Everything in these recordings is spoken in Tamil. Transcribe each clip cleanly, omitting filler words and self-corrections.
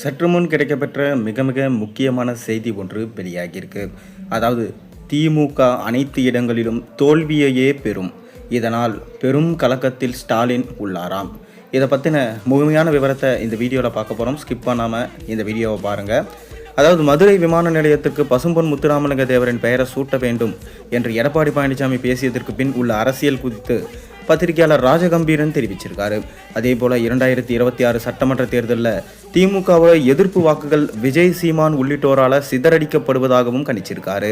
சற்று முன் கிடைக்கப்பெற்ற மிக மிக முக்கியமான செய்தி ஒன்று வெளியாகியிருக்கு. அதாவது திமுக அனைத்து இடங்களிலும் தோல்வியையே பெறும். இதனால் பெரும் கலக்கத்தில் ஸ்டாலின் உள்ளாராம். இதை பற்றின முழுமையான விவரத்தை இந்த வீடியோவில் பார்க்க போகிறோம். ஸ்கிப் பண்ணாமல் இந்த வீடியோவை பாருங்கள். அதாவது மதுரை விமான நிலையத்திற்கு பசும்பொன் முத்துராமலிங்க தேவரின் பெயரை சூட்ட வேண்டும் என்று எடப்பாடி பழனிசாமி பேசியதற்கு பின் உள்ள அரசியல் குறித்து பத்திரிகையாளர் ராஜகம்பீரன் தெரிவிச்சிருக்காரு. அதே போல 2026 சட்டமன்ற தேர்தலில் திமுகவை எதிர்ப்பு வாக்குகள் விஜய், சீமான் உள்ளிட்டோரால் சிதறடிக்கப்படுவதாகவும் கணிச்சிருக்காரு.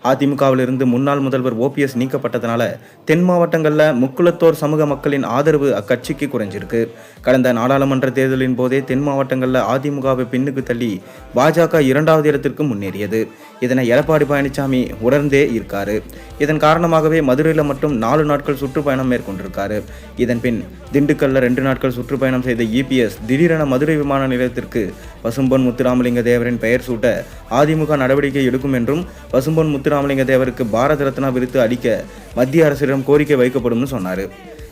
அதிமுகவிலிருந்து முன்னாள் முதல்வர் ஓபிஎஸ் நீக்கப்பட்டதனால தென் மாவட்டங்களில் முக்குளத்தோர் சமூக மக்களின் ஆதரவு அக்கட்சிக்கு குறைஞ்சிருக்கு. கடந்த நாடாளுமன்ற தேர்தலின் போதே தென் மாவட்டங்களில் அதிமுகவை பின்னுக்கு தள்ளி பாஜக 2வது இடத்திற்கு முன்னேறியது. இதனை எடப்பாடி பழனிசாமி உணர்ந்தே இருக்காரு. இதன் காரணமாகவே மதுரையில் மட்டும் 4 நாட்கள் சுற்றுப்பயணம் மேற்கொண்டிருக்காரு. இதன் பின் திண்டுக்கல்ல 2 நாட்கள் சுற்றுப்பயணம் செய்த இபிஎஸ் திடீரென மதுரை விமான நிலையத்திற்கு பசும்பொன் முத்துராமலிங்க தேவரின் பெயர் சூட்ட அதிமுக நடவடிக்கை எடுக்கும் என்றும் பசும்பொன் முத்துராமலிங்க தேவருக்கு பாரத ரத்னா விருது அளிக்க மத்திய அரசிடம் கோரிக்கை வைக்கப்படும் சொன்னார்.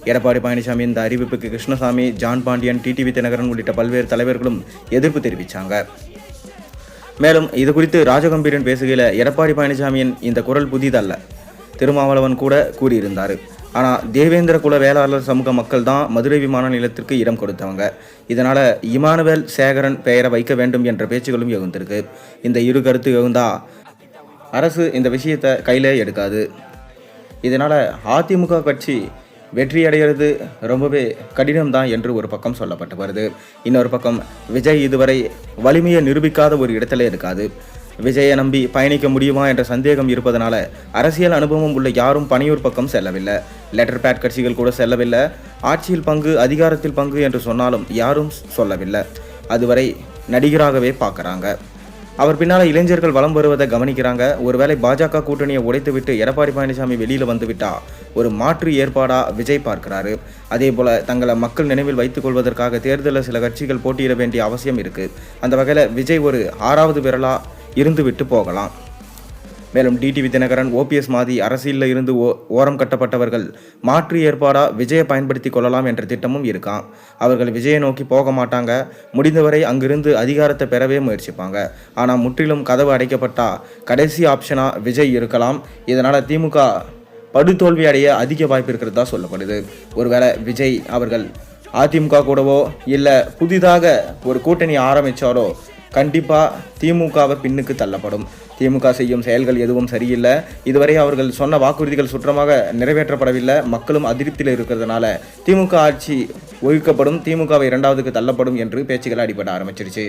எடப்பாடி பழனிசாமி இந்த அறிவிப்புக்கு கிருஷ்ணசாமி, ஜான் பாண்டியன், டிடிவி தினகரன் உள்ளிட்ட பல்வேறு தலைவர்களும் எதிர்ப்பு தெரிவித்தாங்க. மேலும் இது குறித்து ராஜகம்பீரன் பேசுகையில் எடப்பாடி பழனிசாமியின் இந்த குரல் புதிதல்ல, திருமாவளவன் கூட கூறியிருந்தார். ஆனால் தேவேந்திர குல வேளாளர் சமூக மக்கள் தான் மதுரை விமான நிலையத்திற்கு இடம் கொடுத்தவங்க. இதனால் இமானுவேல் சேகரன் பெயரை வைக்க வேண்டும் என்ற பேச்சுகளும் எழுந்திருக்கு. இந்த இரு கருத்து எழுந்தா அரசு இந்த விஷயத்தை கையில் எடுக்காது. இதனால் அதிமுக கட்சி வெற்றி அடைகிறது ரொம்பவே கடினம்தான் என்று ஒரு பக்கம் சொல்லப்பட்டு வருது. இன்னொரு பக்கம் விஜய் இதுவரை வலிமையை நிரூபிக்காத ஒரு இடத்துல இருக்காது. விஜயை நம்பி பயணிக்க முடியுமா என்ற சந்தேகம் இருப்பதனால அரசியல் அனுபவம் உள்ள யாரும் பணியூர் பக்கம் செல்லவில்லை. லெட்டர் பேட் கட்சிகள் கூட செல்லவில்லை. ஆட்சியில் பங்கு, அதிகாரத்தில் பங்கு என்று சொன்னாலும் யாரும் சொல்லவில்லை. அதுவரை நடிகராகவே பார்க்குறாங்க. அவர் பின்னால் இளைஞர்கள் வலம் வருவதை கவனிக்கிறாங்க. ஒருவேளை பாஜக கூட்டணியை உடைத்துவிட்டு எடப்பாடி பழனிசாமி வெளியில் வந்துவிட்டா ஒரு மாற்று ஏற்பாடா விஜய் பார்க்கிறாரு. அதே போல தங்களை மக்கள் நினைவில் வைத்துக் கொள்வதற்காக தேர்தலில் சில கட்சிகள் போட்டியிட வேண்டிய அவசியம் இருக்கு. அந்த வகையில் விஜய் ஒரு 6வது விரலா இருந்துவிட்டு போகலாம். மேலும் டிடிவி தினகரன், ஓபிஎஸ் மாதிரி அரசியலில் இருந்து ஓரம் கட்டப்பட்டவர்கள் மாற்று ஏற்பாடா விஜயை பயன்படுத்தி கொள்ளலாம் என்ற திட்டமும் இருக்கான். அவர்கள் விஜயை நோக்கி போக மாட்டாங்க. முடிந்தவரை அங்கிருந்து அதிகாரத்தை பெறவே முயற்சிப்பாங்க. ஆனால் முற்றிலும் கதவு அடைக்கப்பட்டா கடைசி ஆப்ஷனா விஜய் இருக்கலாம். இதனால் திமுக படுதோல்வி அடைய அதிக வாய்ப்பு இருக்கிறதா சொல்லப்படுது. ஒருவேளை விஜய் அவர்கள் அதிமுக கூடவோ இல்லை புதிதாக ஒரு கூட்டணி ஆரம்பித்தாரோ கண்டிப்பாக திமுகவை பின்னுக்கு தள்ளப்படும். திமுக செய்யும் செயல்கள் எதுவும் சரியில்லை. இதுவரை அவர்கள் சொன்ன வாக்குறுதிகள் சுற்றமாக நிறைவேற்றப்படவில்லை. மக்களும் அதிருப்தியில் இருக்கிறதுனால திமுக ஆட்சி ஒழிக்கப்படும், திமுகவை 2வதுக்கு தள்ளப்படும் என்று பேச்சுகள் அடிபட ஆரம்பிச்சிருச்சு.